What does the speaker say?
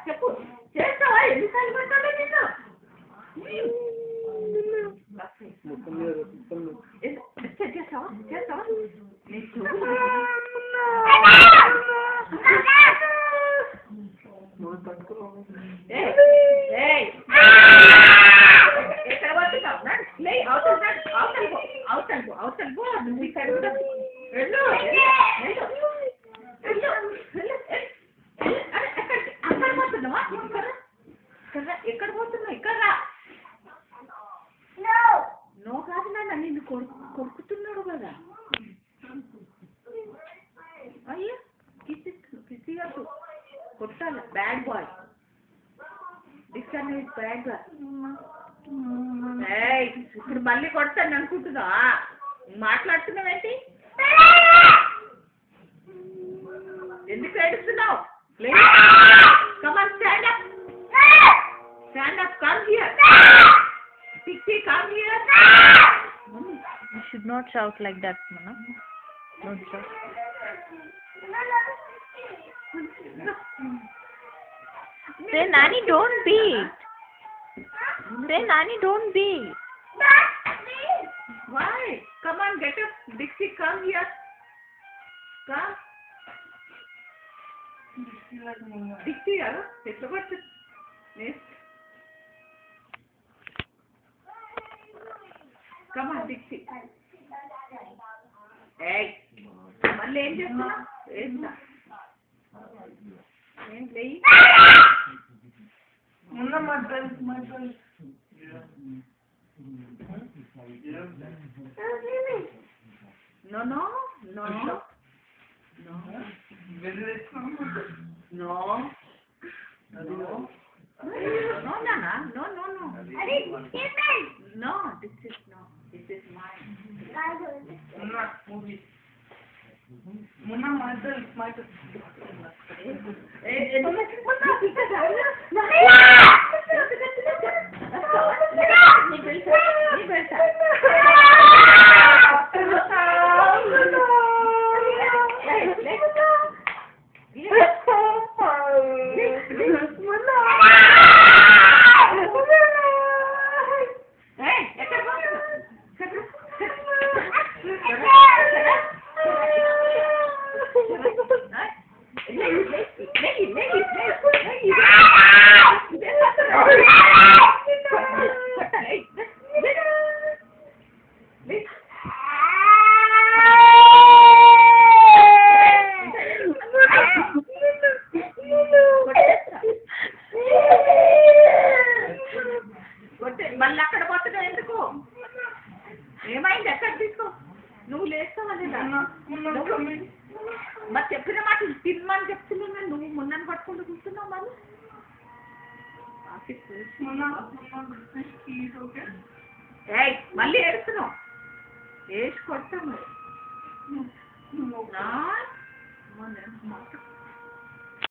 చెప్పు చేస్తావా ఎన్నిసార్లు పెట్టాలి నిన్ను చేస్తావా చేస్తావా ఎక్కడ పోతున్నావు అవతల పో నువ్వు ఇక్కడ వెళ్ళు అక్కడ పోతున్నావా ఎక్కడ పోతున్నావు ఇక్కడ రా నో కాదు నాన్న నిన్ను కొరుకుతున్నాడు కదా అయ్యా కిసిగా కొట్టాల బ్యాడ్ బాయ్ డిస్కన్ బ్యాడ్ బాయ్ ఇప్పుడు మళ్ళీ కొడతాను అనుకుంటున్నా మాట్లాడుతున్నావేంటి ఎందుకు ఏడుస్తున్నావు Come on, stand up. Stand up, come here. Tikki, come here. You should not shout like that, Mana. Don't shout. Say, Nani, don't beat. Say, Nani, don't beat. Why? Come on, get up. Dixie, come here. Come. Dixie, hello? Take a look. Next. Come on, Dixie. Hey. మళ్ళీ ఏం చేస్తున్నా ఏం లేయి No, no, no, no, no, no, Nana, no, no, no. No, this is mine. Muna, myself. మళ్ళీ అక్కడ పోతున్నావు ఎందుకు ఏమైంది ఎక్కడ తీసుకో నువ్వు లేస్తావని మరి చెప్పిన మాట తినమని చెప్తున్నా నువ్వు మొన్నని పట్టుకుంటూ కూర్చున్నావు మళ్ళీ ఏడుస్తున్నావు వేసి కొడతావు మరి